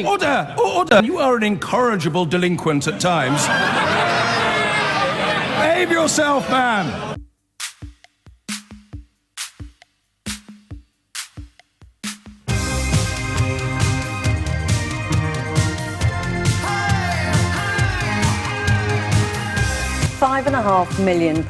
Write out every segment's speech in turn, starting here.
Order! Order! You are an incorrigible delinquent at times. Behave yourself, man! £5.5 million.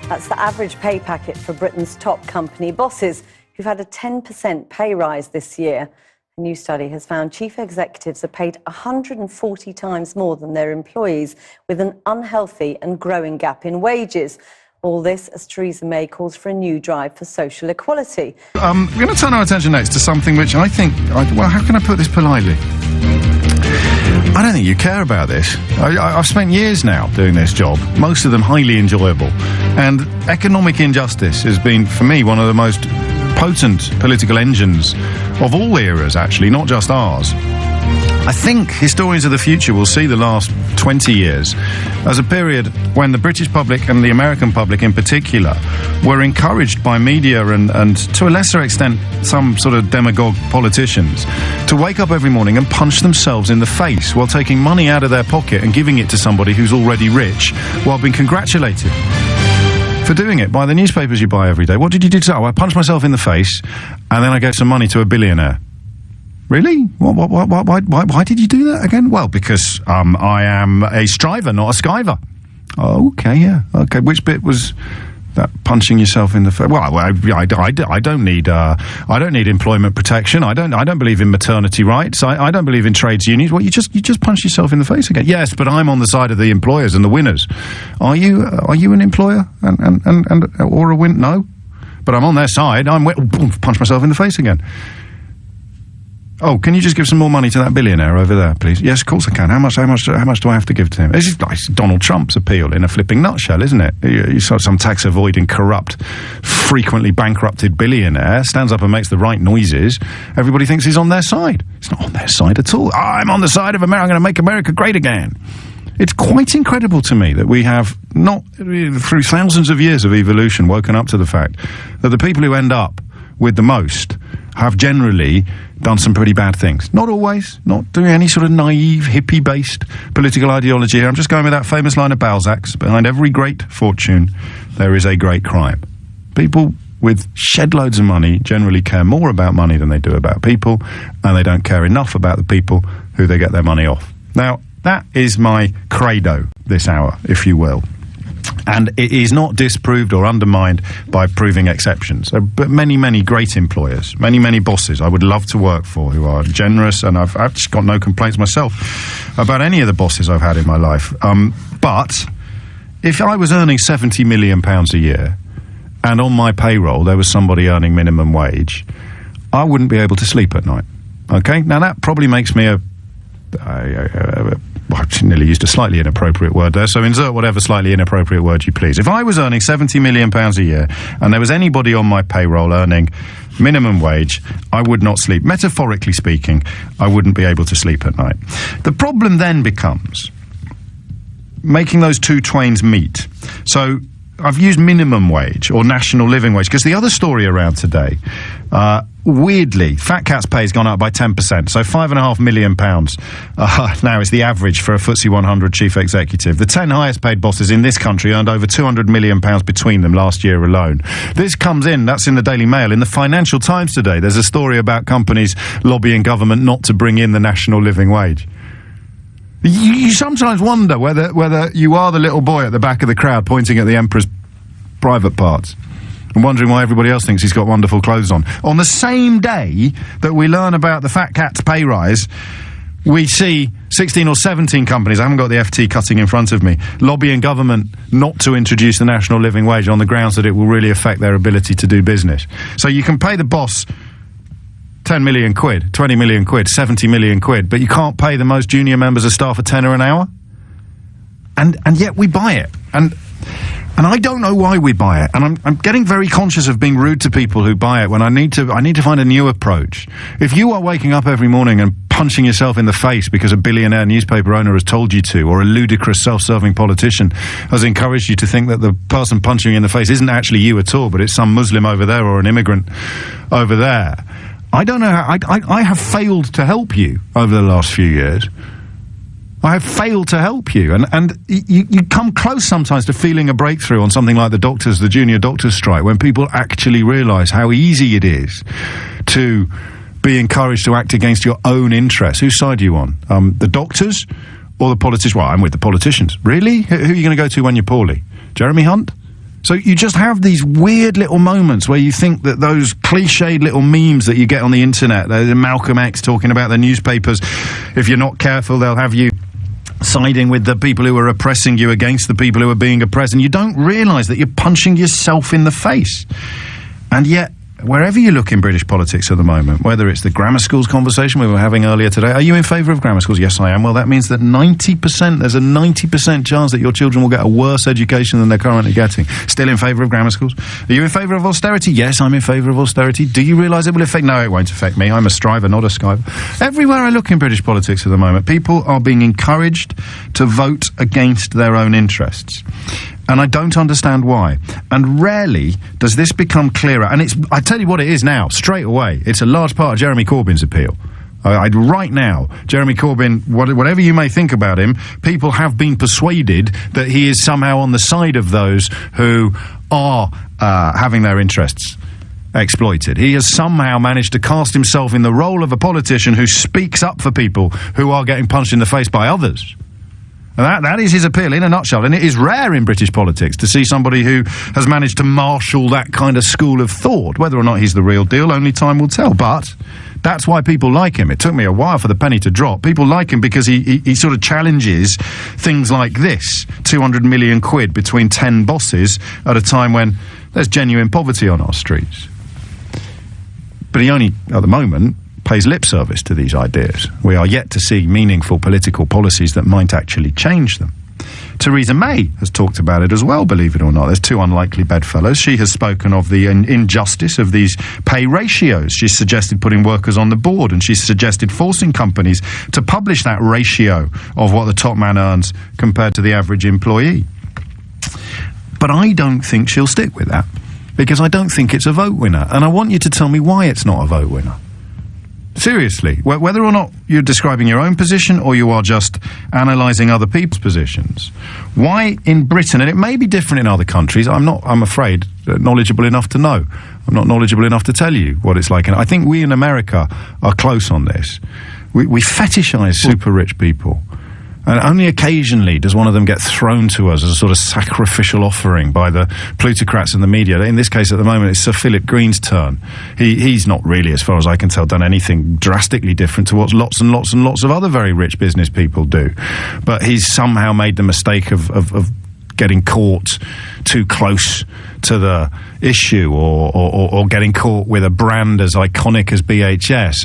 That's the average pay packet for Britain's top company bosses, who've had a 10% pay rise this year. A new study has found chief executives are paid 140 times more than their employees, with an unhealthy and growing gap in wages. All this as Theresa May calls for a new drive for social equality. We're going to turn our attention next to something which I think, well, how can I put this politely? I don't think you care about this. I've spent years now doing this job, most of them highly enjoyable. And economic injustice has been, for me, one of the most potent political engines of all eras, actually, not just ours. I think historians of the future will see the last 20 years as a period when the British public and the American public in particular were encouraged by media and to a lesser extent some sort of demagogue politicians to wake up every morning and punch themselves in the face while taking money out of their pocket and giving it to somebody who's already rich while being congratulated for doing it by the newspapers you buy every day. What did you do today? Oh, I punched myself in the face and then I gave some money to a billionaire. Really? Why did you do that again? Well, because I am a striver, not a skiver. Oh, okay, yeah. Okay, which bit was that punching yourself in the face? Well, I don't need employment protection. I don't believe in maternity rights. I don't believe in trades unions. Well, you just punched yourself in the face again. Yes, but I'm on the side of the employers and the winners. Are you an employer and or a win? No, but I'm on their side. Punch myself in the face again. Oh, can you just give some more money to that billionaire over there, please? Yes, of course I can. How much do I have to give to him? This is like Donald Trump's appeal in a flipping nutshell, isn't it? You saw some tax-avoiding, corrupt, frequently bankrupted billionaire stands up and makes the right noises. Everybody thinks he's on their side. He's not on their side at all. I'm on the side of America. I'm going to make America great again. It's quite incredible to me that we have not, through thousands of years of evolution, woken up to the fact that the people who end up with the most have generally done some pretty bad things. Not always, not doing any sort of naive, hippie-based political ideology here. I'm just going with that famous line of Balzac's, behind every great fortune, there is a great crime. People with shed loads of money generally care more about money than they do about people, and they don't care enough about the people who they get their money off. Now, that is my credo this hour, if you will. And it is not disproved or undermined by proving exceptions. But many great employers, many bosses I would love to work for who are generous, and I've just got no complaints myself about any of the bosses I've had in my life. But if I was earning £70 million a year and on my payroll there was somebody earning minimum wage, I wouldn't be able to sleep at night. Okay? Now that probably makes me I nearly used a slightly inappropriate word there, so insert whatever slightly inappropriate word you please. If I was earning £70 million a year and there was anybody on my payroll earning minimum wage, I would not sleep. Metaphorically speaking, I wouldn't be able to sleep at night. The problem then becomes making those two twains meet. So I've used minimum wage or national living wage because the other story around today, weirdly, Fat Cat's pay has gone up by 10%, so £5.5 million now is the average for a FTSE 100 chief executive. The 10 highest paid bosses in this country earned over £200 million between them last year alone. This comes in, that's in the Daily Mail. In the Financial Times today, there's a story about companies lobbying government not to bring in the national living wage. You sometimes wonder whether you are the little boy at the back of the crowd pointing at the Emperor's private parts and wondering why everybody else thinks he's got wonderful clothes on. On the same day that we learn about the Fat Cat's pay rise, we see 16 or 17 companies, I haven't got the FT cutting in front of me, lobbying government not to introduce the national living wage on the grounds that it will really affect their ability to do business. So you can pay the boss 10 million quid, 20 million quid, 70 million quid, but you can't pay the most junior members of staff a tenner an hour? And yet we buy it. And I don't know why we buy it. And I'm getting very conscious of being rude to people who buy it when I need to find a new approach. If you are waking up every morning and punching yourself in the face because a billionaire newspaper owner has told you to, or a ludicrous self-serving politician has encouraged you to think that the person punching you in the face isn't actually you at all, but it's some Muslim over there or an immigrant over there, I don't know how... I have failed to help you over the last few years. I have failed to help you. And you come close sometimes to feeling a breakthrough on something like the junior doctors strike, when people actually realise how easy it is to be encouraged to act against your own interests. Whose side are you on? The doctors or the politicians? Well, I'm with the politicians. Really? Who are you going to go to when you're poorly? Jeremy Hunt? So you just have these weird little moments where you think that those cliched little memes that you get on the internet, Malcolm X talking about the newspapers, if you're not careful, they'll have you siding with the people who are oppressing you against the people who are being oppressed, and you don't realise that you're punching yourself in the face. And yet, wherever you look in British politics at the moment, whether it's the grammar schools conversation we were having earlier today, are you in favour of grammar schools? Yes, I am. Well, that means that there's a 90% chance that your children will get a worse education than they're currently getting. Still in favour of grammar schools? Are you in favour of austerity? Yes, I'm in favour of austerity. Do you realise it will affect... No, it won't affect me. I'm a striver, not a skiver. Everywhere I look in British politics at the moment, people are being encouraged to vote against their own interests. And I don't understand why. And rarely does this become clearer. And I tell you what it is now, straight away. It's a large part of Jeremy Corbyn's appeal. Right now, Jeremy Corbyn, whatever you may think about him, people have been persuaded that he is somehow on the side of those who are having their interests exploited. He has somehow managed to cast himself in the role of a politician who speaks up for people who are getting punched in the face by others. And that is his appeal in a nutshell. And it is rare in British politics to see somebody who has managed to marshal that kind of school of thought. Whether or not he's the real deal, only time will tell. But that's why people like him. It took me a while for the penny to drop. People like him because he sort of challenges things like this. 200 million quid between 10 bosses at a time when there's genuine poverty on our streets. But he only, at the moment, pays lip service to these ideas. We are yet to see meaningful political policies that might actually change them. Theresa May has talked about it as well, believe it or not. There's two unlikely bedfellows. She has spoken of the injustice of these pay ratios. She's suggested putting workers on the board, and she's suggested forcing companies to publish that ratio of what the top man earns compared to the average employee. But I don't think she'll stick with that, because I don't think it's a vote winner. And I want you to tell me why it's not a vote winner. Seriously, whether or not you're describing your own position or you are just analysing other people's positions, why in Britain, and it may be different in other countries, I'm afraid, knowledgeable enough to know. I'm not knowledgeable enough to tell you what it's like. And I think we in America are close on this. We fetishise super rich people. And only occasionally does one of them get thrown to us as a sort of sacrificial offering by the plutocrats and the media. In this case, at the moment, it's Sir Philip Green's turn. He's not really, as far as I can tell, done anything drastically different to what lots and lots and lots of other very rich business people do. But he's somehow made the mistake of getting caught too close to the issue or getting caught with a brand as iconic as BHS.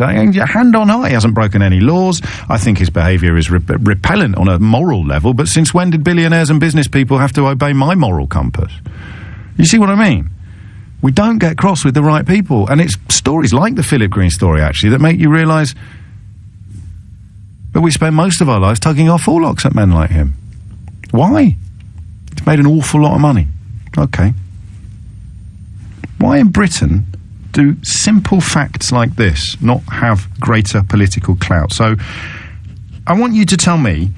Hand on heart, he hasn't broken any laws. I think his behaviour is repellent on a moral level, but since when did billionaires and business people have to obey my moral compass? You see what I mean? We don't get cross with the right people, and it's stories like the Philip Green story, actually, that make you realise that we spend most of our lives tugging our forelocks at men like him. Why? He's made an awful lot of money. Okay. Why in Britain do simple facts like this not have greater political clout? So I want you to tell me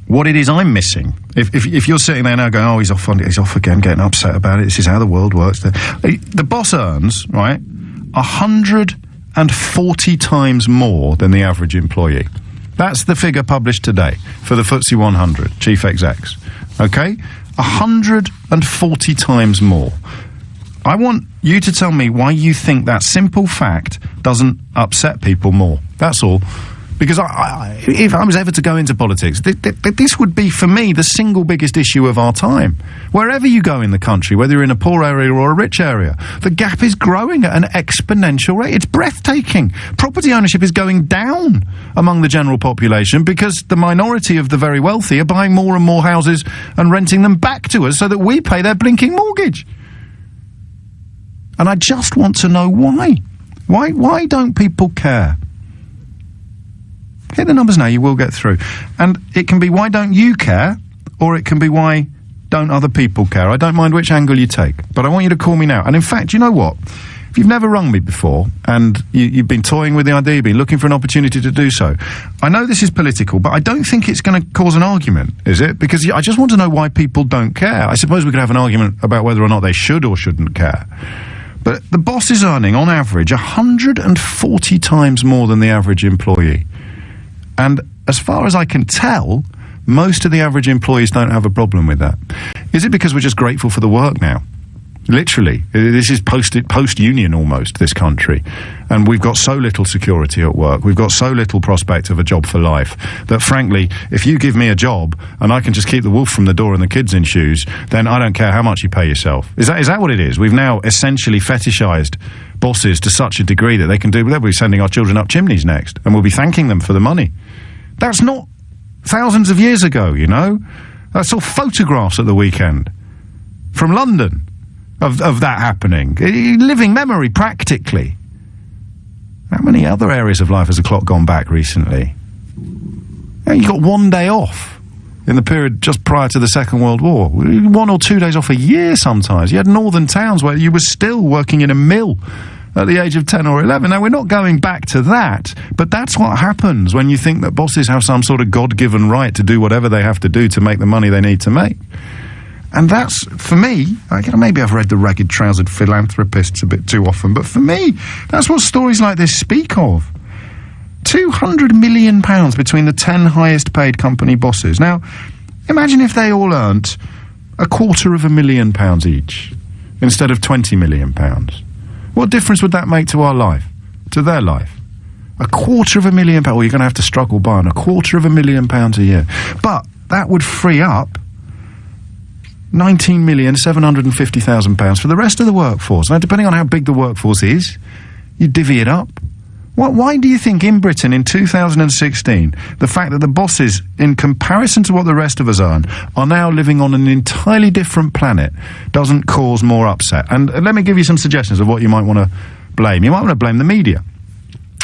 what it is I'm missing. If you're sitting there now going, oh, he's off again, getting upset about it, this is how the world works. The boss earns, right, 140 times more than the average employee. That's the figure published today for the FTSE 100 chief execs. Okay? 140 times more. I want you to tell me why you think that simple fact doesn't upset people more. That's all. Because if I was ever to go into politics, this would be, for me, the single biggest issue of our time. Wherever you go in the country, whether you're in a poor area or a rich area, the gap is growing at an exponential rate. It's breathtaking. Property ownership is going down among the general population because the minority of the very wealthy are buying more and more houses and renting them back to us so that we pay their blinking mortgage. And I just want to know why. Why don't people care? Hit the numbers now, you will get through. And it can be why don't you care, or it can be why don't other people care. I don't mind which angle you take, but I want you to call me now. And in fact, you know what? if you've never rung me before and you've been toying with the idea, you've been looking for an opportunity to do so, I know this is political, but I don't think it's going to cause an argument, is it? Because I just want to know why people don't care. I suppose we could have an argument about whether or not they should or shouldn't care. But the boss is earning, on average, 140 times more than the average employee. And as far as I can tell, most of the average employees don't have a problem with that. Is it because we're just grateful for the work now? Literally. This is post-union almost, this country. And we've got so little security at work. We've got so little prospect of a job for life that, frankly, if you give me a job and I can just keep the wolf from the door and the kids in shoes, then I don't care how much you pay yourself. Is that what it is? We've now essentially fetishized bosses to such a degree that they can do whatever. We're sending our children up chimneys next, and we'll be thanking them for the money. That's not thousands of years ago, you know? I saw photographs at the weekend from London of that happening. Living memory, practically. How many other areas of life has the clock gone back recently? You got one day off in the period just prior to the Second World War. 1 or 2 days off a year sometimes. You had northern towns where you were still working in a mill at the age of 10 or 11. Now, we're not going back to that, but that's what happens when you think that bosses have some sort of God-given right to do whatever they have to do to make the money they need to make. And that's, for me, maybe I've read The Ragged-Trousered Philanthropists a bit too often, but for me, that's what stories like this speak of. £200 million between the 10 highest-paid company bosses. Now, imagine if they all earned £250,000 each, instead of £20 million. What difference would that make to our life, to their life? £250,000, well, you're going to have to struggle buying £250,000 a year. But that would free up £19,750,000 for the rest of the workforce. Now, depending on how big the workforce is, you divvy it up. Why do you think in Britain in 2016, the fact that the bosses, in comparison to what the rest of us earn, are now living on an entirely different planet, doesn't cause more upset? And let me give you some suggestions of what you might want to blame. You might want to blame the media.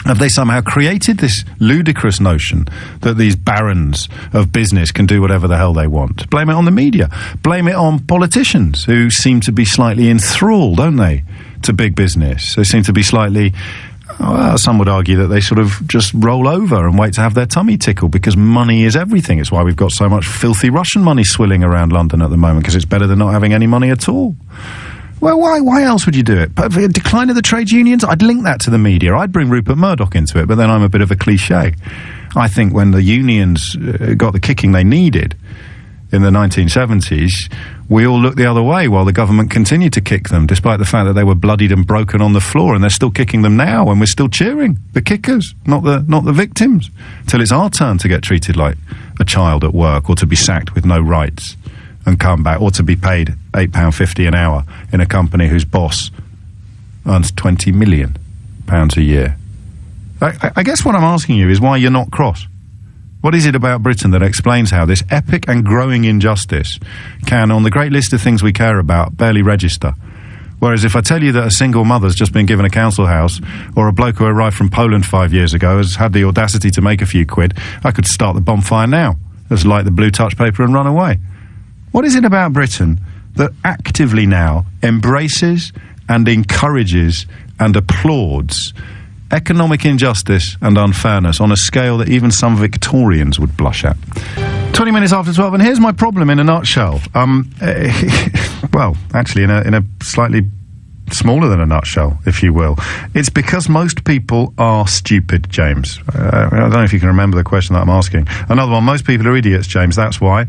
Have they somehow created this ludicrous notion that these barons of business can do whatever the hell they want? Blame it on the media. Blame it on politicians who seem to be slightly enthralled, don't they, to big business. They seem to be slightly, well, some would argue that they sort of just roll over and wait to have their tummy tickled because money is everything. It's why we've got so much filthy Russian money swilling around London at the moment, because it's better than not having any money at all. Well, why else would you do it? But a decline of the trade unions? I'd link that to the media. I'd bring Rupert Murdoch into it, but then I'm a bit of a cliche. I think when the unions got the kicking they needed in the 1970s, we all looked the other way while the government continued to kick them, despite the fact that they were bloodied and broken on the floor, and they're still kicking them now, and we're still cheering the kickers, not the victims, till it's our turn to get treated like a child at work, or to be sacked with no rights and come back, or to be paid £8.50 an hour in a company whose boss earns £20 million a year. I guess what I'm asking you is why you're not cross. What is it about Britain that explains how this epic and growing injustice can, on the great list of things we care about, barely register? Whereas if I tell you that a single mother's just been given a council house, or a bloke who arrived from Poland 5 years ago has had the audacity to make a few quid, I could start the bonfire now, just light the blue touch paper and run away. What is it about Britain that actively now embraces and encourages and applauds economic injustice and unfairness on a scale that even some Victorians would blush at? 20 minutes after 12, and here's my problem in a nutshell. Well, actually, in a slightly smaller than a nutshell, if you will. It's because most people are stupid, James. I don't know if you can remember the question that I'm asking. Another one, most people are idiots, James, that's why.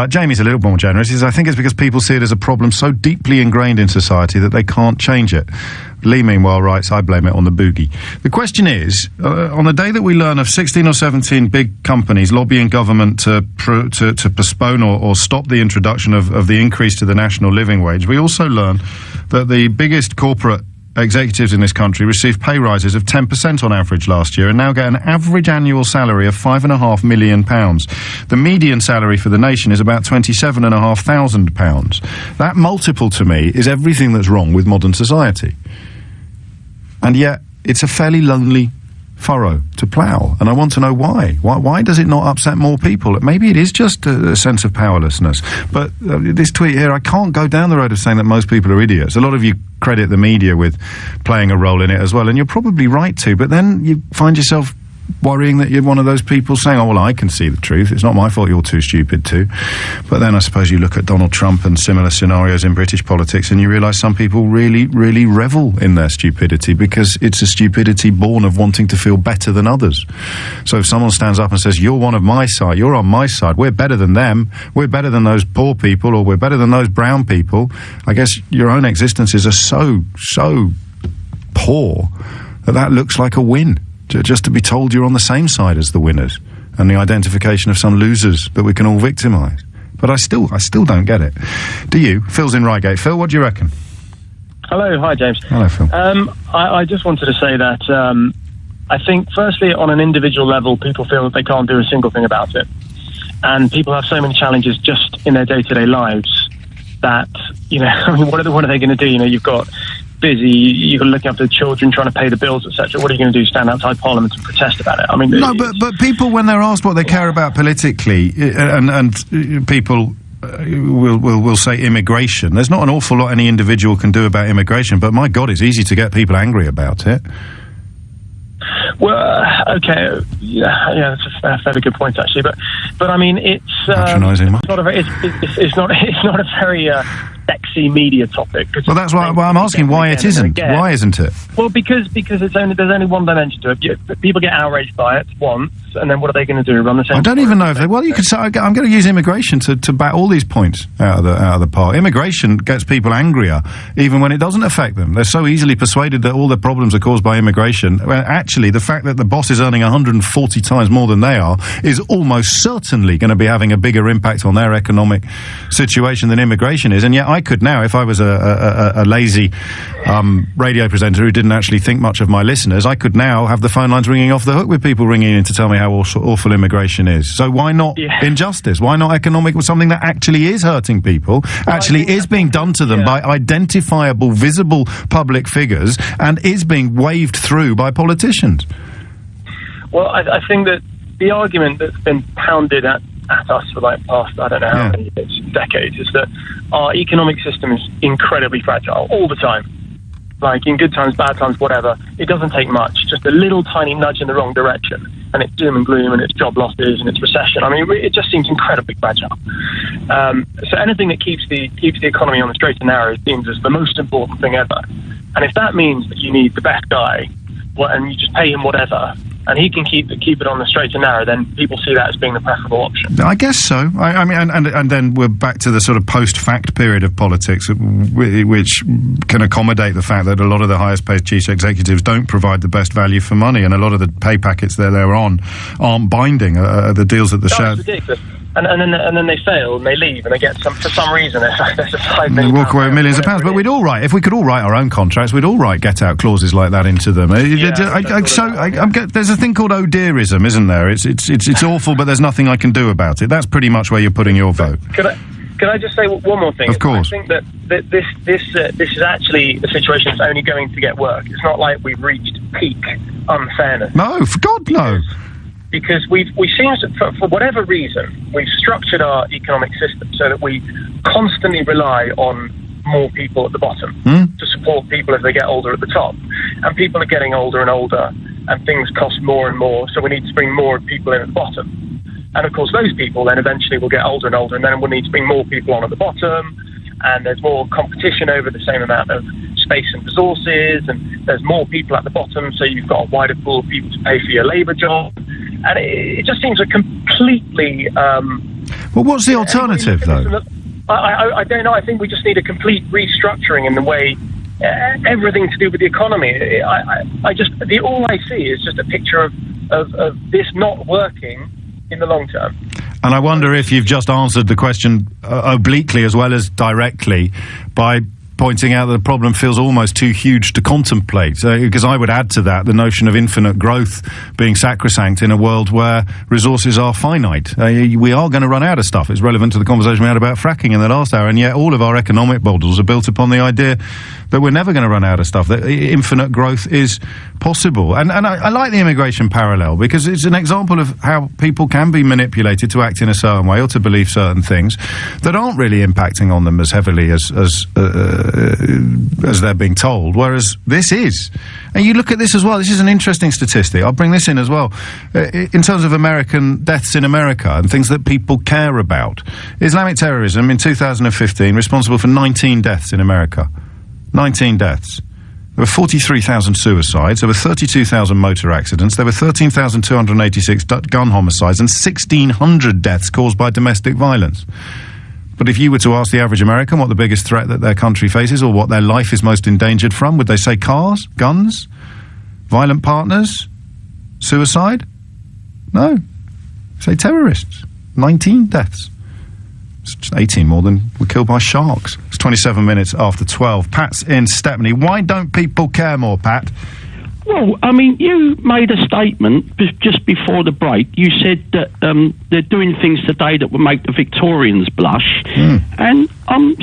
Jamie's a little more generous. He says, I think it's because people see it as a problem so deeply ingrained in society that they can't change it. Lee, meanwhile, writes, I blame it on the boogie. The question is, on the day that we learn of 16 or 17 big companies lobbying government to postpone or stop the introduction of the increase to the national living wage, we also learn that the biggest corporate executives in this country received pay rises of 10% on average last year and now get an average annual salary of £5.5 million. The median salary for the nation is about £27,500. That multiple, to me, is everything that's wrong with modern society. And yet, it's a fairly lonely furrow to plough, and I want to know why. Why does it not upset more people? Maybe it is just a sense of powerlessness. But this tweet here, I can't go down the road of saying that most people are idiots. A lot of you credit the media with playing a role in it as well, and you're probably right to, but then you find yourself worrying that you're one of those people saying, oh, well, I can see the truth. It's not my fault you're too stupid too. But then I suppose you look at Donald Trump and similar scenarios in British politics and you realise some people really, really revel in their stupidity because it's a stupidity born of wanting to feel better than others. So if someone stands up and says, you're one of my side, you're on my side, we're better than them, we're better than those poor people, or we're better than those brown people, I guess your own existences are so poor that looks like a win. Just to be told you're on the same side as the winners and the identification of some losers that we can all victimise. But I still don't get it. Do you? Phil's in Reigate. Phil, what do you reckon? Hello. Hi, James. Hello, Phil. I just wanted to say that I think, firstly, on an individual level, people feel that they can't do a single thing about it. And people have so many challenges just in their day-to-day lives that, I mean, what are they going to do? You've got busy, you've got to look after the children, trying to pay the bills, etc. What are you going to do? Stand outside Parliament and protest about it? I mean, no, but people, when they're asked what they care about politically, and people will say immigration. There's not an awful lot any individual can do about immigration, but my God, it's easy to get people angry about it. Well, okay, yeah, that's a fairly good point actually. But I mean, it's not a very, it's not a very sexy media topic. Well, that's why I'm asking why it isn't. Why isn't it? Well, because there's only one dimension to it. People get outraged by it once, and then what are they going to do? Run the same? I don't even know if they. Well, you could say I'm going to use immigration to bat all these points out of the park. Immigration gets people angrier, even when it doesn't affect them. They're so easily persuaded that all their problems are caused by immigration. Well, actually, the fact that the boss is earning 140 times more than they are is almost certainly going to be having a bigger impact on their economic situation than immigration is. And yet I could now, if I was a lazy radio presenter who didn't actually think much of my listeners, I could now have the phone lines ringing off the hook with people ringing in to tell me how awful immigration is. So why not injustice? Why not economic, something that actually is hurting people, actually is being done to them by identifiable, visible public figures and is being waved through by politicians? Well, I think that the argument that's been pounded at us for like past, I don't know how many years, decades, is that our economic system is incredibly fragile all the time. Like in good times, bad times, whatever. It doesn't take much, just a little tiny nudge in the wrong direction, and it's doom and gloom, and it's job losses, and it's recession. I mean, it just seems incredibly fragile. So anything that keeps the economy on the straight and narrow seems as the most important thing ever. And if that means that you need the best guy, and you just pay him whatever, and he can keep it on the straight and narrow, then people see that as being the preferable option. I guess so. I mean, and then we're back to the sort of post-fact period of politics, which can accommodate the fact that a lot of the highest-paid chief executives don't provide the best value for money, and a lot of the pay packets they're on aren't binding. The deals that the That's ridiculous. And then they fail and they leave and they get for some reason there's a $5 million. They walk away with millions of pounds. But we'd all write, if we could all write our own contracts, we'd all write get-out clauses like that into them. There's a thing called O'Dearism, isn't there? It's awful, but there's nothing I can do about it. That's pretty much where you're putting your vote. Can I just say one more thing? Of course. I think that this is actually a situation that's only going to get worse. It's not like we've reached peak unfairness. No, for God, no. Because we seem to, for whatever reason, we've structured our economic system so that we constantly rely on more people at the bottom to support people as they get older at the top. And people are getting older and older, and things cost more and more, so we need to bring more people in at the bottom. And of course, those people then eventually will get older and older, and then we'll need to bring more people on at the bottom, and there's more competition over the same amount of space and resources, and there's more people at the bottom, so you've got a wider pool of people to pay for your labour job. And it just seems a completely... well, what's the alternative, though? I don't know. I think we just need a complete restructuring in the way everything to do with the economy. All I see is just a picture of this not working in the long term. And I wonder if you've just answered the question obliquely as well as directly by pointing out that the problem feels almost too huge to contemplate, because I would add to that the notion of infinite growth being sacrosanct in a world where resources are finite. We are going to run out of stuff. It's relevant to the conversation we had about fracking in the last hour, and yet all of our economic models are built upon the idea that we're never going to run out of stuff, that infinite growth is possible. And I like the immigration parallel, because it's an example of how people can be manipulated to act in a certain way or to believe certain things that aren't really impacting on them as heavily as they're being told, whereas this is. And you look at this as well, this is an interesting statistic. I'll bring this in as well. In terms of American deaths in America and things that people care about, Islamic terrorism in 2015 responsible for 19 deaths in America. 19 deaths. There were 43,000 suicides, there were 32,000 motor accidents, there were 13,286 gun homicides, and 1,600 deaths caused by domestic violence. But if you were to ask the average American what the biggest threat that their country faces, or what their life is most endangered from, would they say cars, guns, violent partners, suicide? No. Say terrorists. 19 deaths. It's 18 more than were killed by sharks. It's 27 minutes after 12. Pat's in Stepney. Why don't people care more, Pat? Well, I mean, you made a statement just before the break. You said that they're doing things today that would make the Victorians blush. And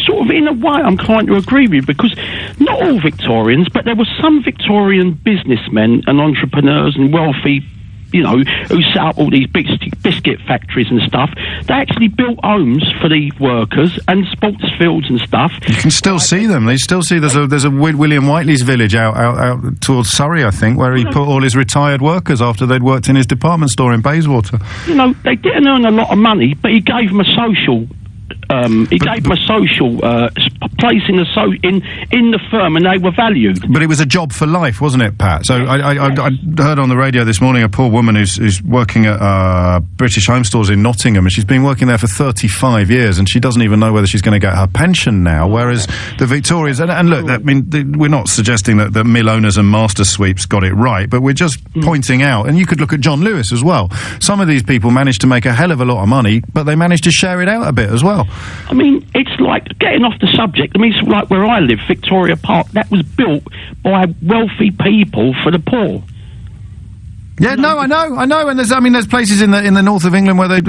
sort of, in a way, I'm trying to agree with you, because not all Victorians, but there were some Victorian businessmen and entrepreneurs and wealthy, you know, who set up all these big biscuit factories and stuff. They actually built homes for the workers and sports fields and stuff. You can still see them. You still see there's a William Whiteley's village out towards Surrey, I think, where he put all his retired workers after they'd worked in his department store in Bayswater. You know, they didn't earn a lot of money, but he gave them a social. He gave them a social place in the firm, and they were valued. But it was a job for life, wasn't it, Pat? So I heard on the radio this morning a poor woman who's working at British Home Stores in Nottingham, and she's been working there for 35 years, and she doesn't even know whether she's going to get her pension now, whereas the Victorians... And look, I mean, we're not suggesting that mill owners and master sweeps got it right, but we're just pointing out, and you could look at John Lewis as well. Some of these people managed to make a hell of a lot of money, but they managed to share it out a bit as well. I mean, it's like, getting off the subject, I mean, it's like where I live, Victoria Park, that was built by wealthy people for the poor. Yeah, no, I know, and there's places in the north of England where I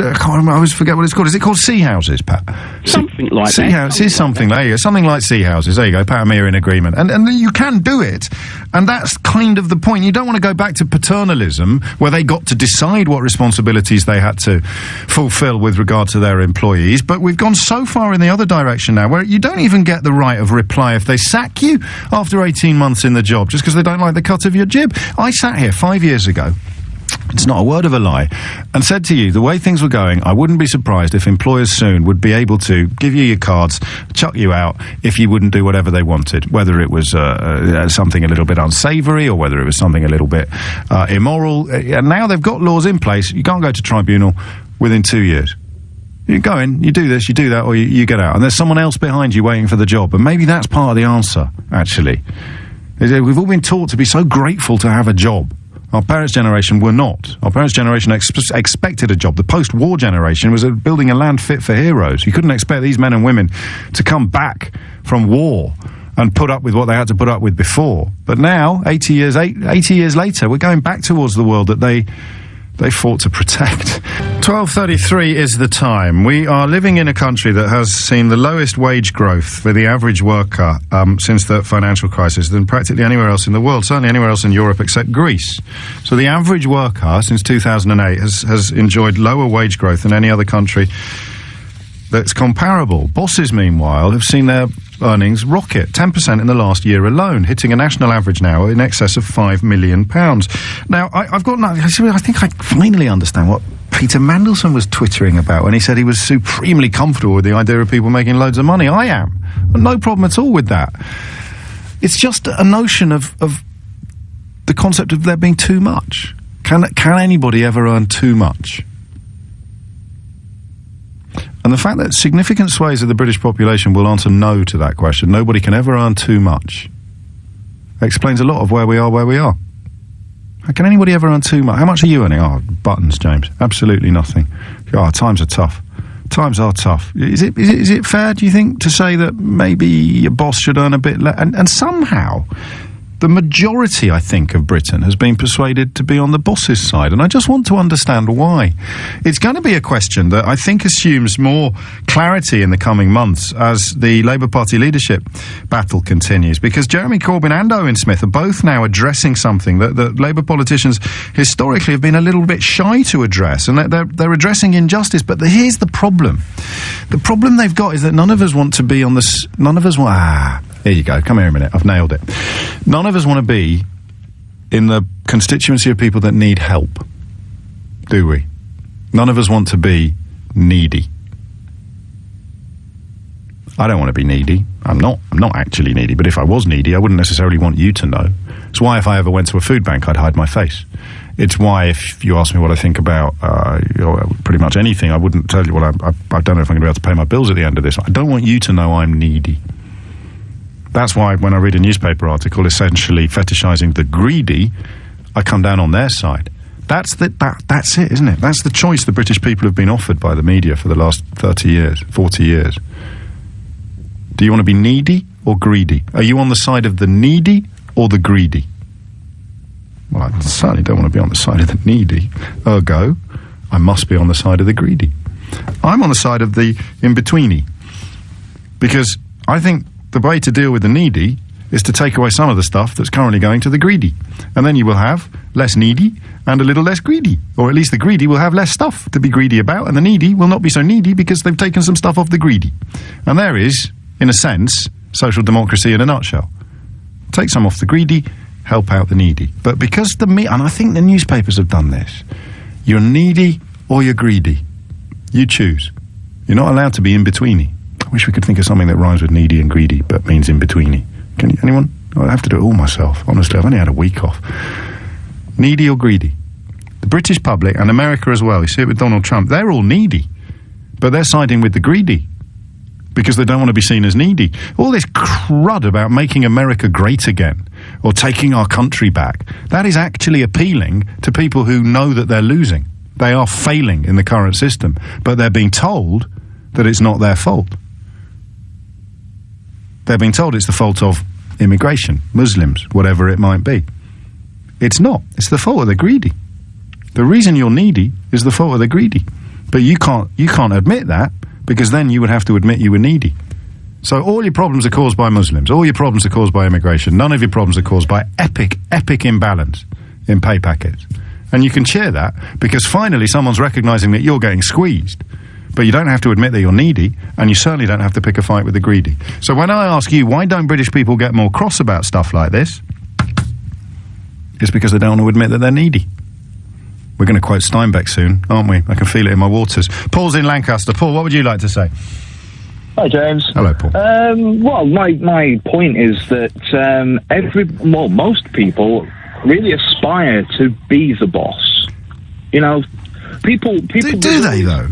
always forget what it's called. Is it called sea houses, Pat? Something like that. Sea house is something. There you go. Something like sea houses. There you go. Pat and me are in agreement, and you can do it, and that's kind of the point. You don't want to go back to paternalism where they got to decide what responsibilities they had to fulfil with regard to their employees. But we've gone so far in the other direction now, where you don't even get the right of reply if they sack you after 18 months in the job just because they don't like the cut of your jib. I sat here 5 years ago. It's not a word of a lie, and said to you, the way things were going, I wouldn't be surprised if employers soon would be able to give you your cards, chuck you out if you wouldn't do whatever they wanted, whether it was something a little bit unsavoury or whether it was something a little bit immoral. And now they've got laws in place. You can't go to tribunal within 2 years. You go in, you do this, you do that, or you get out, and there's someone else behind you waiting for the job. And maybe that's part of the answer, actually. We've all been taught to be so grateful to have a job. Our parents' generation were not. Our parents' generation expected a job. The post-war generation was building a land fit for heroes. You couldn't expect these men and women to come back from war and put up with what they had to put up with before. But now, 80 years later, we're going back towards the world that they fought to protect. 12:33 is the time. We are living in a country that has seen the lowest wage growth for the average worker since the financial crisis than practically anywhere else in the world, certainly anywhere else in Europe except Greece. So the average worker since 2008 has enjoyed lower wage growth than any other country that's comparable. Bosses, meanwhile, have seen their earnings rocket 10% in the last year alone, hitting a national average now in excess of £5 million. Now, I think I finally understand what Peter Mandelson was twittering about when he said he was supremely comfortable with the idea of people making loads of money. I am. No problem at all with that. It's just a notion of the concept of there being too much. Can anybody ever earn too much? And the fact that significant swathes of the British population will answer no to that question, nobody can ever earn too much, explains a lot of where we are. How can anybody ever earn too much? How much are you earning? Oh, buttons, James. Absolutely nothing. Oh, times are tough. Times are tough. Is it fair, do you think, to say that maybe your boss should earn a bit less? And somehow, the majority, I think, of Britain has been persuaded to be on the boss's side, and I just want to understand why. It's going to be a question that I think assumes more clarity in the coming months as the Labour Party leadership battle continues, because Jeremy Corbyn and Owen Smith are both now addressing something that Labour politicians historically have been a little bit shy to address, and they're addressing injustice. But here's the problem. The problem they've got is that none of us want to be on this... Here you go. Come here a minute. I've nailed it. None of us want to be in the constituency of people that need help, do we? None of us want to be needy. I don't want to be needy. I'm not actually needy, but if I was needy, I wouldn't necessarily want you to know. It's why if I ever went to a food bank, I'd hide my face. It's why if you ask me what I think about pretty much anything, I wouldn't tell you. Well, I don't know if I'm going to be able to pay my bills at the end of this. I don't want you to know I'm needy. That's why when I read a newspaper article essentially fetishizing the greedy, I come down on their side. That's it, isn't it? That's the choice the British people have been offered by the media for the last 30 years, 40 years. Do you want to be needy or greedy? Are you on the side of the needy or the greedy? Well, I certainly don't want to be on the side of the needy. Ergo, I must be on the side of the greedy. I'm on the side of the in-betweeny. Because I think the way to deal with the needy is to take away some of the stuff that's currently going to the greedy. And then you will have less needy and a little less greedy. Or at least the greedy will have less stuff to be greedy about, and the needy will not be so needy because they've taken some stuff off the greedy. And there is, in a sense, social democracy in a nutshell. Take some off the greedy, help out the needy. But because and I think the newspapers have done this, you're needy or you're greedy. You choose. You're not allowed to be in-betweeny. I wish we could think of something that rhymes with needy and greedy but means in-betweeny. Anyone? I have to do it all myself. Honestly, I've only had a week off. Needy or greedy? The British public, and America as well, you see it with Donald Trump, they're all needy. But they're siding with the greedy because they don't want to be seen as needy. All this crud about making America great again or taking our country back, that is actually appealing to people who know that they're losing. They are failing in the current system, but they're being told that it's not their fault. They're being told it's the fault of immigration, Muslims, whatever it might be. It's not. It's the fault of the greedy. The reason you're needy is the fault of the greedy. But you can't admit that, because then you would have to admit you were needy. So all your problems are caused by Muslims. All your problems are caused by immigration. None of your problems are caused by epic imbalance in pay packets. And you can cheer that because finally someone's recognising that you're getting squeezed. But you don't have to admit that you're needy, and you certainly don't have to pick a fight with the greedy. So when I ask you, why don't British people get more cross about stuff like this? It's because they don't want to admit that they're needy. We're going to quote Steinbeck soon, aren't we? I can feel it in my waters. Paul's in Lancaster. Paul, what would you like to say? Hi, James. Hello, Paul. Well, my point is that most people really aspire to be the boss. You know, people. Do they though?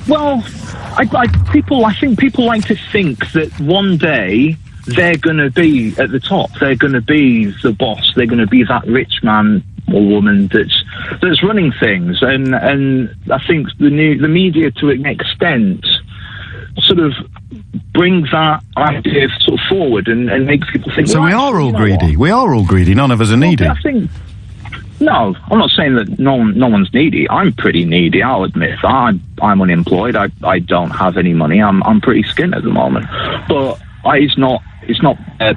Well, I think people like to think that one day they're going to be at the top. They're going to be the boss. They're going to be that rich man or woman that's running things. And I think the media, to an extent, sort of brings that idea sort of forward and makes people think. So we are all greedy. We are all greedy. None of us are needy. I think. No, I'm not saying that no one's needy. I'm pretty needy, I'll admit. I'm unemployed. I don't have any money. I'm pretty skint at the moment. But it's not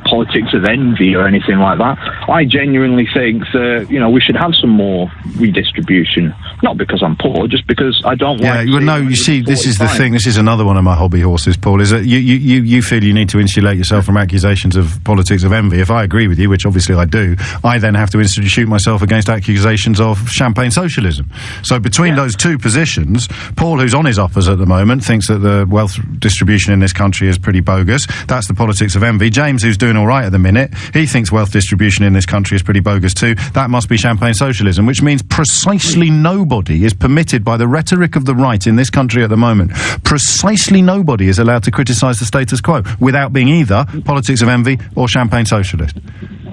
politics of envy or anything like that. I genuinely think that we should have some more redistribution. Not because I'm poor, just because I don't want. Yeah, no. You see, this is the thing. This is another one of my hobby horses, Paul. Is that you feel you need to insulate yourself from accusations of politics of envy. If I agree with you, which obviously I do, I then have to shoot myself against accusations of champagne socialism. So between those two positions, Paul, who's on his uppers at the moment, thinks that the wealth distribution in this country is pretty bogus. That's the politics of envy. James, who's doing all right at the minute, he thinks wealth distribution in this country is pretty bogus too. That must be champagne socialism, which means precisely nobody is permitted by the rhetoric of the right in this country at the moment. Precisely nobody is allowed to criticise the status quo without being either politics of envy or champagne socialist.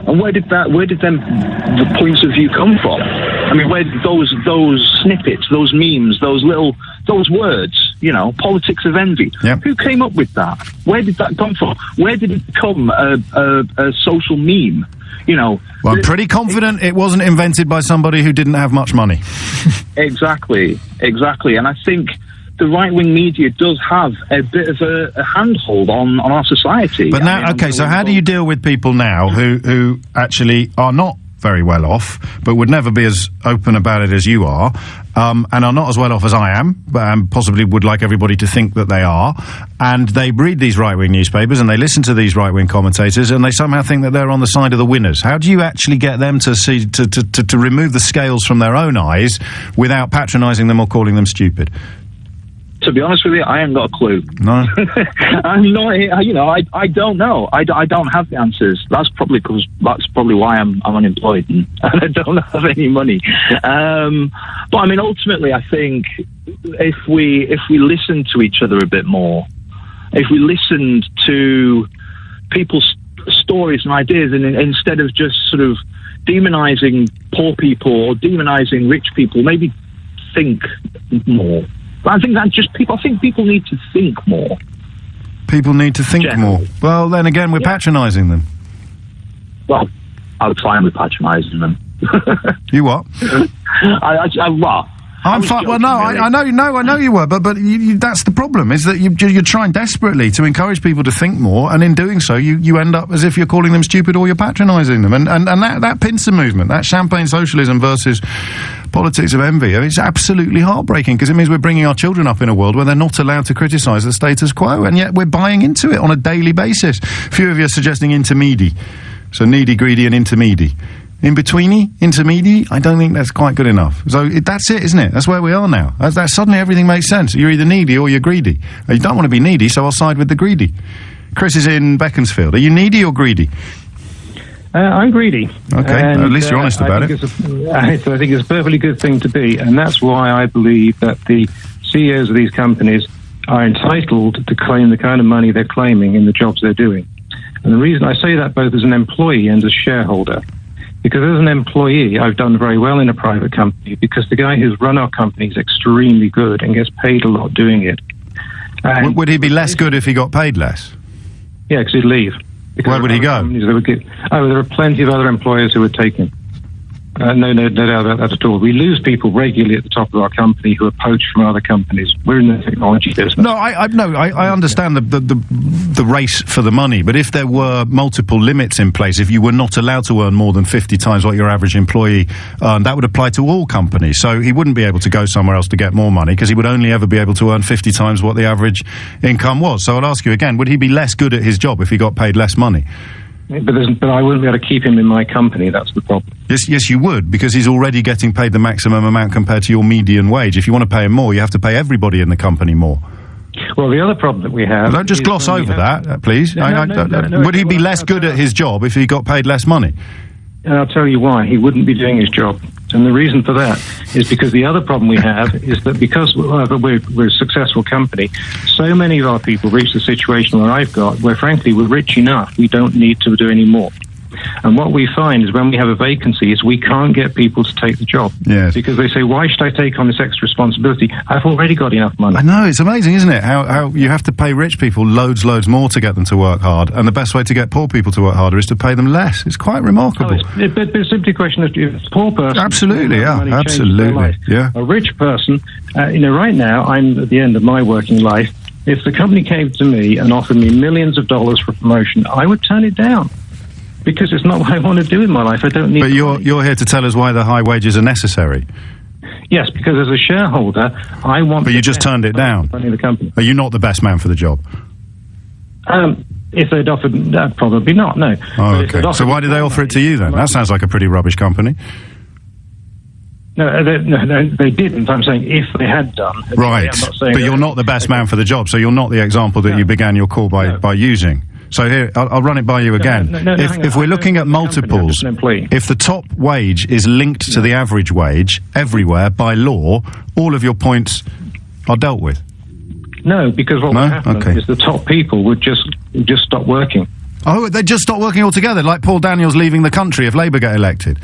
And where did the points of view come from? I mean, where did those snippets, those memes, those words politics of envy. Yep. Who came up with that? Where did that come from? Where did it become a social meme? Well, I'm pretty confident it wasn't invented by somebody who didn't have much money. Exactly. And I think the right-wing media does have a bit of a handhold on our society. But now, so how do you deal with people now who actually are not very well off, but would never be as open about it as you are, and are not as well off as I am, but possibly would like everybody to think that they are, and they read these right-wing newspapers and they listen to these right-wing commentators and they somehow think that they're on the side of the winners? How do you actually get them to see to remove the scales from their own eyes without patronising them or calling them stupid? To be honest with you, I ain't got a clue. No, I'm not. I don't know. I don't have the answers. That's probably why I'm unemployed and I don't have any money. But I mean, ultimately, I think if we listen to each other a bit more, if we listened to people's stories and ideas, and instead of just sort of demonizing poor people or demonizing rich people, maybe think more. But I think people need to think more. People need to think more. Well, then again, we're patronising them. Well, I'll try and be patronising them. You what? I'm fine. Well, no, I know you were, but that's the problem, is that you're trying desperately to encourage people to think more, and in doing so, you end up as if you're calling them stupid or you're patronising them. And that pincer movement, that champagne socialism versus politics of envy, it's absolutely heartbreaking, because it means we're bringing our children up in a world where they're not allowed to criticise the status quo, and yet we're buying into it on a daily basis. A few of you are suggesting intermedi, so needy, greedy, and intermedi. In-betweeny, intermedi, I don't think that's quite good enough. So that's it, isn't it? That's where we are now. Suddenly everything makes sense. You're either needy or you're greedy. You don't want to be needy, so I'll side with the greedy. Chris is in Beaconsfield. Are you needy or greedy? I'm greedy. Okay, and, at least you're honest about it. I think it's a perfectly good thing to be, and that's why I believe that the CEOs of these companies are entitled to claim the kind of money they're claiming in the jobs they're doing. And the reason I say that both as an employee and as shareholder, because as an employee, I've done very well in a private company, because the guy who's run our company is extremely good and gets paid a lot doing it. Would he be less good if he got paid less? Yeah, because he'd leave. Where would he go? There are plenty of other employers who would take him. No doubt about that at all. We lose people regularly at the top of our company who are poached from other companies. We're in the technology business. No, I understand the race for the money, but if there were multiple limits in place, if you were not allowed to earn more than 50 times what your average employee earned, that would apply to all companies. So he wouldn't be able to go somewhere else to get more money, because he would only ever be able to earn 50 times what the average income was. So I'll ask you again, would he be less good at his job if he got paid less money? But I wouldn't be able to keep him in my company. That's the problem. Yes, you would, because he's already getting paid the maximum amount compared to your median wage. If you want to pay him more, you have to pay everybody in the company more. Well, the other problem that we have... Don't just gloss over that, please. Would he be less good at his job if he got paid less money? And I'll tell you why. He wouldn't be doing his job. And the reason for that is because the other problem we have is that because we're a successful company, so many of our people reach the situation where frankly, we're rich enough, we don't need to do any more. And what we find is when we have a vacancy is we can't get people to take the job. Yes. Because they say, why should I take on this extra responsibility? I've already got enough money. I know, it's amazing, isn't it? How you have to pay rich people loads more to get them to work hard, and the best way to get poor people to work harder is to pay them less. It's quite remarkable. It's simply a question of a poor person... Absolutely, yeah, absolutely, yeah. A rich person, right now, I'm at the end of my working life. If the company came to me and offered me millions of dollars for promotion, I would turn it down. Because it's not what I want to do in my life. I don't need... But you're here to tell us why the high wages are necessary. Yes, because as a shareholder, I want... But you just turned it down. Running the company. Are you not the best man for the job? If they'd offered... probably not, no. Oh, okay. So why did they offer it to you then? That sounds like a pretty rubbish company. No, they didn't. I'm saying if they had done. Right. But you're not the best man for the job, so you're not the example that you began your call by using. So here, I'll run it by you again. If we're looking at multiples, if the top wage is linked to the average wage everywhere by law, all of your points are dealt with. No, because what would happen is the top people would just stop working. Oh, they'd just stop working altogether, like Paul Daniels leaving the country if Labour get elected?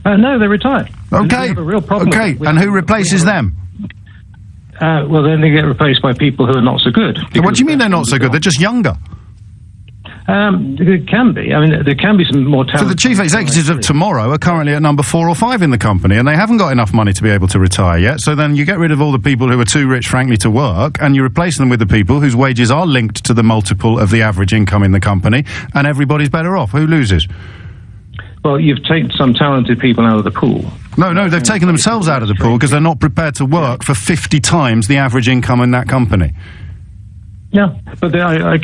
No, they retire. Okay, have a real problem and who replaces them? well, then they get replaced by people who are not so good. What do you mean they're not so good? They're just younger. It can be. I mean, there can be some more talent. So the chief executives of tomorrow are currently at number 4 or 5 in the company, and they haven't got enough money to be able to retire yet. So then you get rid of all the people who are too rich, frankly, to work, and you replace them with the people whose wages are linked to the multiple of the average income in the company, and everybody's better off. Who loses? Well, you've taken some talented people out of the pool. No, they've taken themselves out of the pool because they're not prepared to work for 50 times the average income in that company. Yeah, but I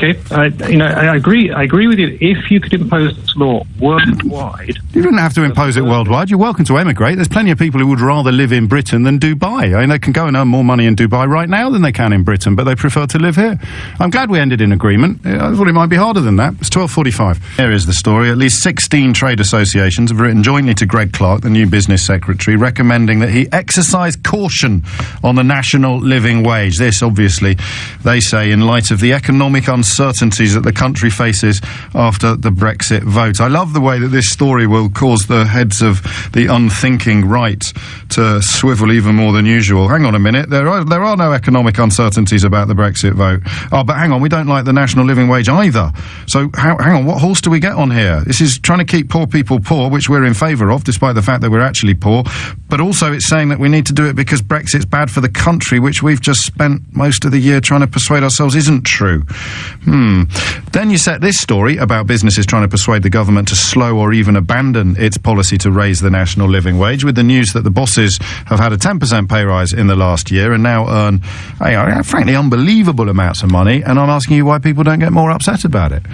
agree with you. If you could impose this law worldwide, you don't have to impose it worldwide. You're welcome to emigrate. There's plenty of people who would rather live in Britain than Dubai. I mean, they can go and earn more money in Dubai right now than they can in Britain, but they prefer to live here. I'm glad we ended in agreement. I thought it might be harder than that. It's 12:45. Here is the story. At least 16 trade associations have written jointly to Greg Clark, the new business secretary, recommending that he exercise caution on the national living wage. This, obviously, they say, in light of the economic uncertainties that the country faces after the Brexit vote. I love the way that this story will cause the heads of the unthinking right to swivel even more than usual. Hang on a minute, there are no economic uncertainties about the Brexit vote. Oh, but hang on, we don't like the national living wage either. So hang on, what horse do we get on here? This is trying to keep poor people poor, which we're in favour of, despite the fact that we're actually poor. But also it's saying that we need to do it because Brexit's bad for the country, which we've just spent most of the year trying to persuade ourselves isn't true. Then you set this story about businesses trying to persuade the government to slow or even abandon its policy to raise the national living wage, with the news that the bosses have had a 10% pay rise in the last year and now earn, frankly, unbelievable amounts of money. And I'm asking you why people don't get more upset about it.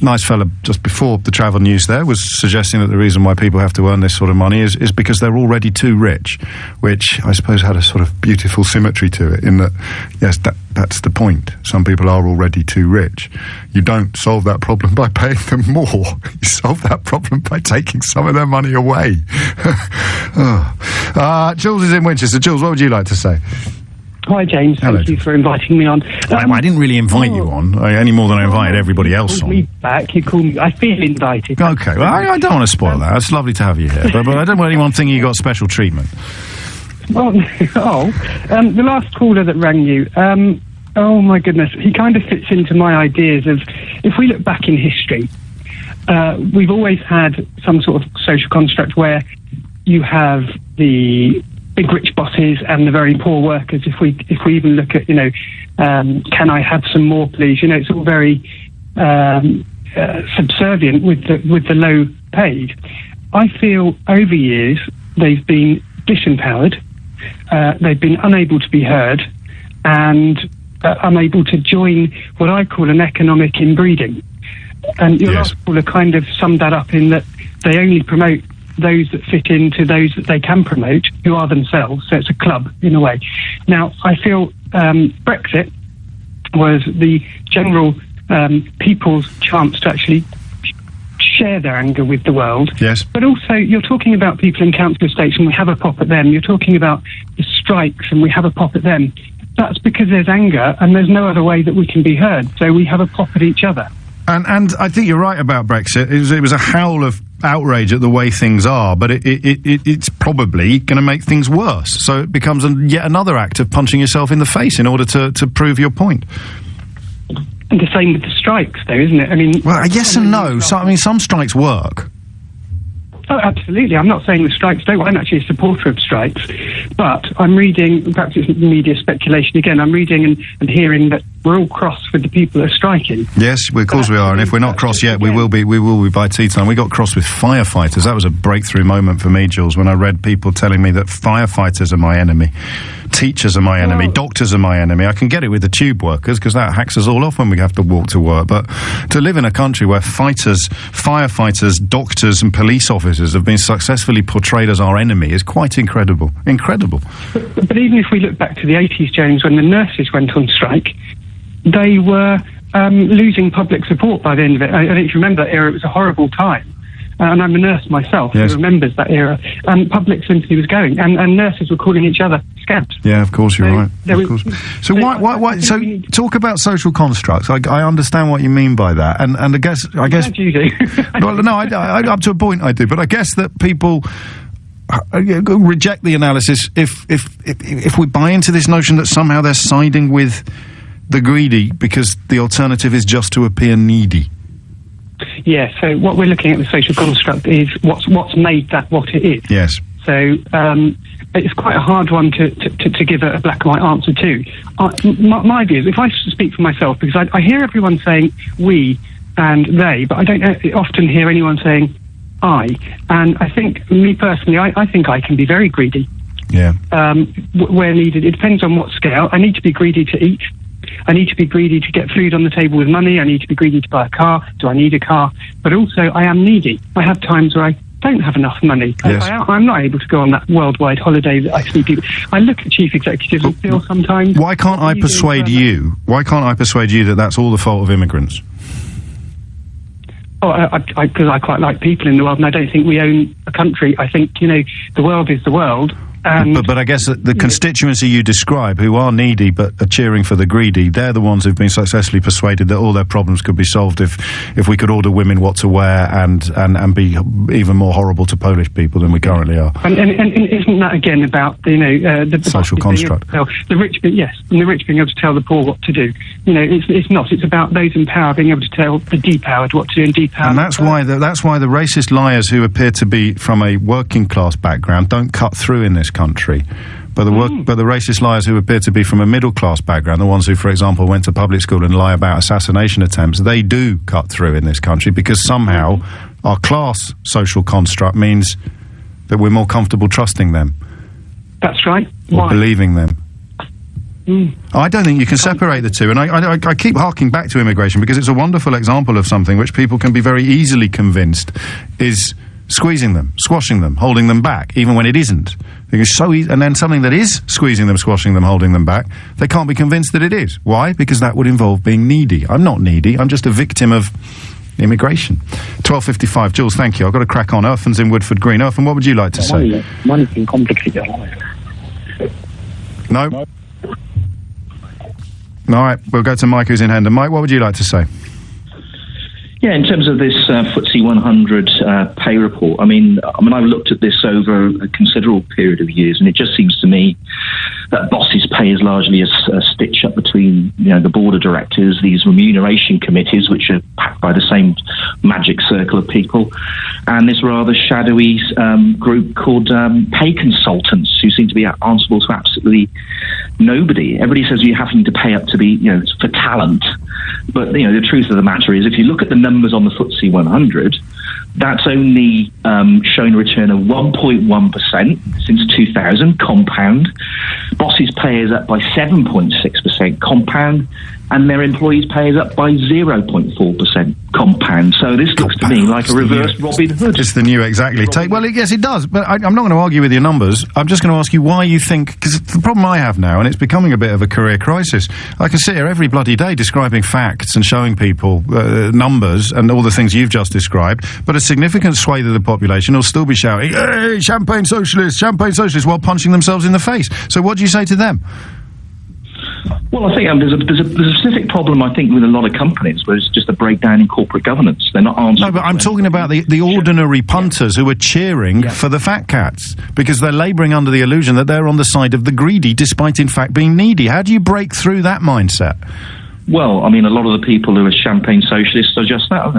Nice fella just before the travel news there was suggesting that the reason why people have to earn this sort of money is because they're already too rich, which I suppose had a sort of beautiful symmetry to it in that, yes, that's the point. Some people are already too rich. You don't solve that problem by paying them more. You solve that problem by taking some of their money away. Jules is in Winchester. Jules, what would you like to say? Hi, James. Hello. Thank you for inviting me on. I didn't really invite you on, any more than I invited everybody else on. You called me. I feel invited. Okay, well, I don't want to spoil that. It's lovely to have you here, but I don't want anyone thinking you got special treatment. Well, the last caller that rang you, oh my goodness, he kind of fits into my ideas of, if we look back in history, we've always had some sort of social construct where you have the big rich bosses and the very poor workers. If we even look at, can I have some more, please? It's all very subservient with the low paid. I feel over years they've been disempowered, they've been unable to be heard, and unable to join what I call an economic inbreeding. And your last caller kind of summed that up in that they only promote those that fit into those that they can promote, who are themselves. So it's a club in a way. Now, I feel Brexit was the general people's chance to actually share their anger with the world. Yes. But also, you're talking about people in council estates, and we have a pop at them. You're talking about the strikes, and we have a pop at them. That's because there's anger, and there's no other way that we can be heard. So we have a pop at each other. And I think you're right about Brexit. It was a howl of outrage at the way things are, but it's probably going to make things worse. So it becomes yet another act of punching yourself in the face in order to prove your point. And the same with the strikes, though, isn't it? I mean, well, yes and no. Some strikes work. Oh, absolutely. I'm not saying the strikes don't. I'm actually a supporter of strikes. But I'm reading, perhaps it's media speculation again, I'm reading and hearing that we're all cross with the people that are striking. Yes, of course we are. And if we're not cross yet, we will be by tea time. We got cross with firefighters. That was a breakthrough moment for me, Jules, when I read people telling me that firefighters are my enemy. Teachers are my enemy. Doctors are my enemy. I can get it with the tube workers because that hacks us all off when we have to walk to work. But to live in a country where firefighters, doctors and police officers have been successfully portrayed as our enemy is quite incredible. Incredible. But even if we look back to the 80s, James, when the nurses went on strike, they were losing public support by the end of it. I don't know if you remember that era. It was a horrible time. And I'm a nurse myself who remembers that era. And public sympathy was going. And nurses were calling each other scabs. Yeah, of course, you're right. Of course. So why? So talk about social constructs. I understand what you mean by that. And I guess you do. Well, no, I up to a point I do. But I guess that people reject the analysis if we buy into this notion that somehow they're siding with the greedy because the alternative is just to appear needy? Yeah, so what we're looking at the social construct is what's made that what it is. Yes. So it's quite a hard one to give a black and white answer to. My view is, if I speak for myself, because I hear everyone saying we and they, but I don't often hear anyone saying I. And I think, me personally, I think I can be very greedy. Yeah. Where needed. It depends on what scale. I need to be greedy to eat. I need to be greedy to get food on the table with money. I need to be greedy to buy a car. Do I need a car? But also, I am needy. I have times where I don't have enough money. Yes. I'm not able to go on that worldwide holiday that I see people. I look at chief executives and feel sometimes... Why can't I persuade you? Why can't I persuade you that that's all the fault of immigrants? Oh, because I quite like people in the world, and I don't think we own a country. I think, the world is the world. But I guess the constituency you describe, who are needy but are cheering for the greedy, they're the ones who've been successfully persuaded that all their problems could be solved if we could order women what to wear and be even more horrible to Polish people than we currently are. And isn't that again about the social construct? The rich, yes, and the rich being able to tell the poor what to do. It's not. It's about those in power being able to tell the depowered what to do and depowered. And that's why the racist liars who appear to be from a working class background don't cut through in this country. But the racist liars who appear to be from a middle class background, the ones who, for example, went to public school and lie about assassination attempts, they do cut through in this country because somehow our class social construct means that we're more comfortable trusting them. That's right. Or believing them. I don't think you can separate the two, and I keep harking back to immigration because it's a wonderful example of something which people can be very easily convinced is squeezing them, squashing them, holding them back, even when it isn't. It's so easy, and then something that is squeezing them, squashing them, holding them back, they can't be convinced that it is. Why? Because that would involve being needy. I'm not needy, I'm just a victim of immigration. 12:55. Jules, thank you. I've got to crack on. Irfan's in Woodford Green. Irfan, what would you like to say? Money can complicate your life. No? All right, we'll go to Mike, who's in Hendon. Mike, what would you like to say? Yeah, in terms of this FTSE 100 pay report, I mean, I've looked at this over a considerable period of years, and it just seems to me that bosses' pay is largely a stitch up between, the board of directors, these remuneration committees, which are packed by the same magic circle of people, and this rather shadowy group called pay consultants, who seem to be answerable to absolutely nobody. Everybody says you're having to pay up to be, for talent. But, the truth of the matter is, if you look at the numbers on the FTSE 100, that's only shown a return of 1.1% since 2000, compound. Bosses' pay is up by 7.6% compound, and their employees' pay is up by 0.4% compound. So this looks to me like a reverse Robin Hood. It's the new, exactly. Yes, it does. But I'm not going to argue with your numbers. I'm just going to ask you why you think, because the problem I have now, and it's becoming a bit of a career crisis, I can sit here every bloody day describing facts and showing people numbers and all the things you've just described, but a significant swathe of the population will still be shouting, "Hey, champagne socialists, while punching themselves in the face. So what do you say to them? Well, I think there's a specific problem, I think, with a lot of companies, where it's just a breakdown in corporate governance. They're not answering. No, but I'm talking about the ordinary punters who are cheering for the fat cats because they're labouring under the illusion that they're on the side of the greedy, despite in fact being needy. How do you break through that mindset? Well, a lot of the people who are champagne socialists are just that.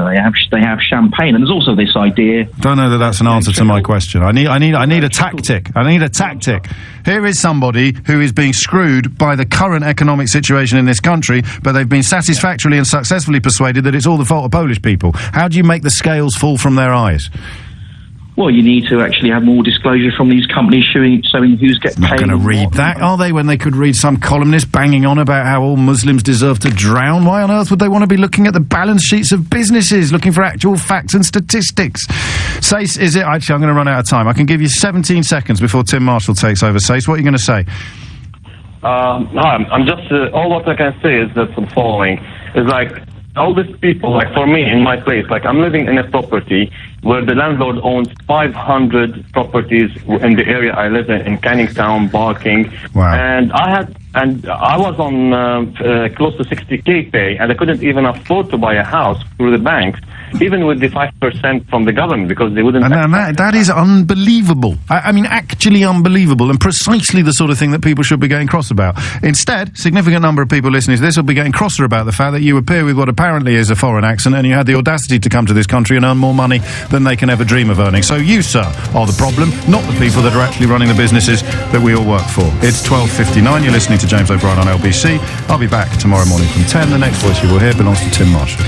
They have champagne, and there's also this idea. Don't know that that's an answer to my question. I need a tactic. I need a tactic. Here is somebody who is being screwed by the current economic situation in this country, but they've been satisfactorily and successfully persuaded that it's all the fault of Polish people. How do you make the scales fall from their eyes? Well, you need to actually have more disclosure from these companies showing who's getting paid. Not going to read that, are they, when they could read some columnist banging on about how all Muslims deserve to drown? Why on earth would they want to be looking at the balance sheets of businesses, looking for actual facts and statistics? Sace, is it... Actually, I'm going to run out of time. I can give you 17 seconds before Tim Marshall takes over. Sace, what are you going to say? Hi, I'm just... all what I can say is that the following. Is like... all these people, like for me, in my place, like I'm living in a property where the landlord owns 500 properties in the area I live in Canning Town, Barking. Wow. And I was on close to 60k pay, and I couldn't even afford to buy a house through the banks. even with the 5% from the government, because they wouldn't. And that is unbelievable. I mean, actually unbelievable, and precisely the sort of thing that people should be getting cross about. Instead, significant number of people listening to this will be getting crosser about the fact that you appear with what apparently is a foreign accent, and you had the audacity to come to this country and earn more money than they can ever dream of earning. So you, sir, are the problem, not the people that are actually running the businesses that we all work for. It's 12:59. You're listening to James O'Brien on LBC. I'll be back tomorrow morning from 10. The next voice you will hear belongs to Tim Marshall.